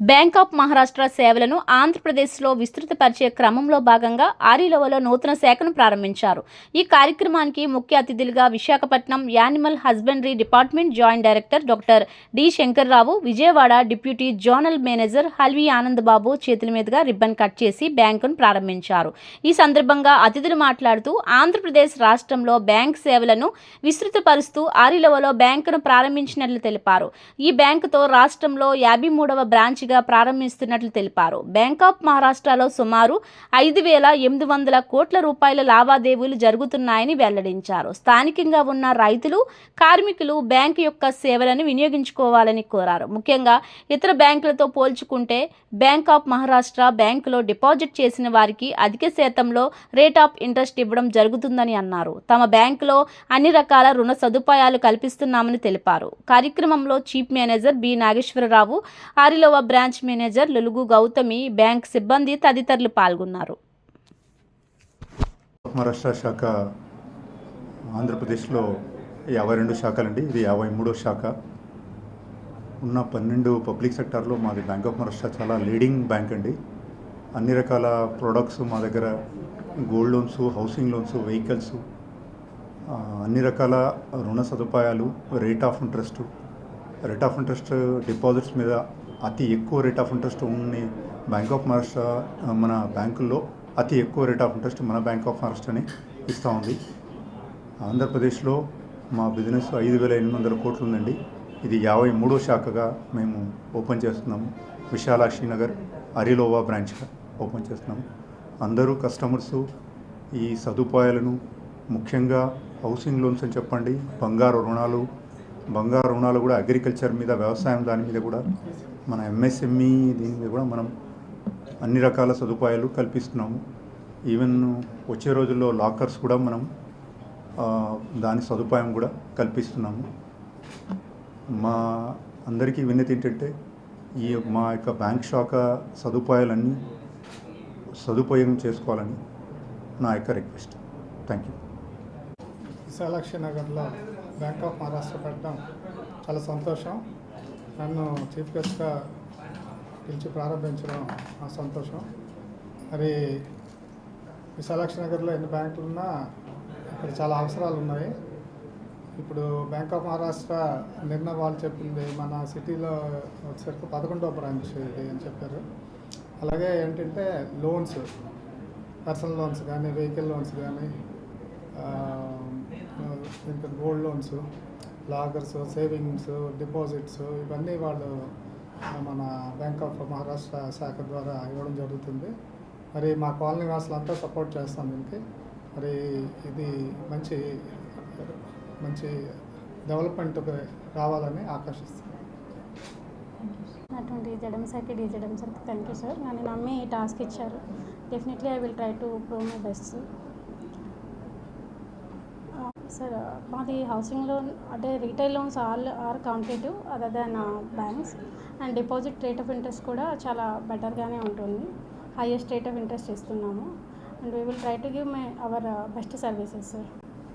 Bank of Maharashtra సేవలను ఆంధ్రప్రదేశ్లో విస్తృతపరిచే క్రమంలో భాగంగా ఆరిలోవలో నూతన శాఖను ప్రారంభించారు. ఈ కార్యక్రమానికి ముఖ్య అతిథులుగా Visakhapatnam animal husbandry department joint director doctor D Shankar Rao, Vijayawada deputy zonal manager Halvi Anandababu చేతుల మీదుగా రిబ్బన్ కట్ చేసి బ్యాంకును ప్రారంభించారు. ఈ సందర్భంగా అతిథులు మాట్లాడుతూ ఆంధ్రప్రదేశ్ రాష్ట్రంలో బ్యాంక్ సేవలను విస్తృతపరుస్తూ ఆరిలోవలో బ్యాంకును ప్రారంభించినట్లు తెలిపారు. ఈ బ్యాంకుతో రాష్ట్రంలో 53వ బ్రాంచ్ ప్రారంభిస్తున్నట్లు తెలిపారు. బ్యాంక్ ఆఫ్ మహారాష్ట్రలో సుమారు 5,800 కోట్ల రూపాయల లావాదేవీలు జరుగుతున్నాయని వెల్లడించారు. స్థానికంగా ఉన్న రైతులు, కార్మికులు బ్యాంకు యొక్క సేవలను వినియోగించుకోవాలని కోరారు. ముఖ్యంగా ఇతర బ్యాంకులతో పోల్చుకుంటే బ్యాంక్ ఆఫ్ మహారాష్ట్ర బ్యాంకులో డిపాజిట్ చేసిన వారికి అధిక శాతంలో రేట్ ఆఫ్ ఇంట్రెస్ట్ ఇవ్వడం జరుగుతుందని అన్నారు. తమ బ్యాంకులో అన్ని రకాల రుణ సదుపాయాలు కల్పిస్తున్నామని తెలిపారు. కార్యక్రమంలో chief manager B Nageswararao, Arilova branch manager Lulugu Gautami, bank సిబ్బంది తదితరులు పాల్గొన్నారు. మహారాష్ట్ర శాఖ ఆంధ్రప్రదేశ్లో 52 శాఖలండి. ఇది 53వ శాఖ. ఉన్న 12 పబ్లిక్ సెక్టార్లో మాది బ్యాంక్ ఆఫ్ మహారాష్ట్ర చాలా లీడింగ్ బ్యాంక్ అండి. అన్ని రకాల ప్రోడక్ట్స్ మా దగ్గర gold loans, housing loans, vehicles, అన్ని రకాల రుణ సదుపాయాలు, రేట్ ఆఫ్ ఇంట్రెస్ట్ డిపాజిట్స్ మీద అతి ఎక్కువ రేట్ ఆఫ్ ఇంట్రెస్ట్ ఉన్న బ్యాంక్ ఆఫ్ మహారాష్ట్ర మన బ్యాంకుల్లో అతి ఎక్కువ రేట్ ఆఫ్ ఇంట్రెస్ట్ మన బ్యాంక్ ఆఫ్ మహారాష్ట్రని ఇస్తూ ఉంది. ఆంధ్రప్రదేశ్లో మా బిజినెస్ 5,800 కోట్లు ఉందండి. ఇది 53వ శాఖగా మేము ఓపెన్ చేస్తున్నాము. విశాలాక్షి నగర్ ఆరిలోవా బ్రాంచ్గా ఓపెన్ చేస్తున్నాము. అందరూ కస్టమర్సు ఈ సదుపాయాలను, ముఖ్యంగా హౌసింగ్ లోన్స్ అని చెప్పండి, బంగారు రుణాలు కూడా అగ్రికల్చర్ మీద, వ్యవసాయం దాని మీద కూడా, మన ఎంఎస్ఎంఈ దీని మీద కూడా మనం అన్ని రకాల సదుపాయాలు కల్పిస్తున్నాము. ఈవెన్ వచ్చే రోజుల్లో లాకర్స్ కూడా మనం దాని సదుపాయం కూడా కల్పిస్తున్నాము. మా అందరికీ విన్నతి ఏంటంటే మా యొక్క బ్యాంక్ శాఖ సదుపాయాలన్నీ సదుపాయం చేసుకోవాలని నా యొక్క రిక్వెస్ట్. Thank you. విశాలాక్షి నగర్లో బ్యాంక్ ఆఫ్ మహారాష్ట్ర పెట్టడం చాలా సంతోషం. నన్ను చీఫ్ గెస్ట్గా పిలిచి ప్రారంభించడం నా సంతోషం. మరి విశాలాక్షి నగర్లో ఎన్ని బ్యాంకులు ఉన్నా ఇక్కడ చాలా అవసరాలు ఉన్నాయి. ఇప్పుడు బ్యాంక్ ఆఫ్ మహారాష్ట్ర నిన్న వాళ్ళు చెప్పింది మన సిటీలో వచ్చేసరికి 11వ బ్రాంచ్ ఇది అని చెప్పారు. అలాగే ఏంటంటే లోన్స్, పర్సనల్ లోన్స్ కానీ, వెహికల్ లోన్స్ కానీ, ఇంకా gold loans, lockers, savings, deposits, ఇవన్నీ వాళ్ళు మన బ్యాంక్ ఆఫ్ మహారాష్ట్ర శాఖ ద్వారా ఇవ్వడం జరుగుతుంది. మరి మా కాలనీ వాసులంతా సపోర్ట్ చేస్తాం దీనికి. మరి ఇది మంచి డెవలప్మెంట్ రావాలని ఆకాంక్షిస్తాను. అటువంటి జడంసాకి డీజడంసాకి థ్యాంక్ యూ సార్. నన్ను నమ్మి ఈ టాస్క్ ఇచ్చారు. Definitely I will try to prove my best sir. మాది హౌసింగ్ లోన్ అంటే retail loans are competitive other than banks, and deposit rate of interest కూడా చాలా బెటర్గానే ఉంటుంది. హైయెస్ట్ రేట్ ఆఫ్ ఇంట్రెస్ట్ ఇస్తున్నాము, and we will try to give our best services sir.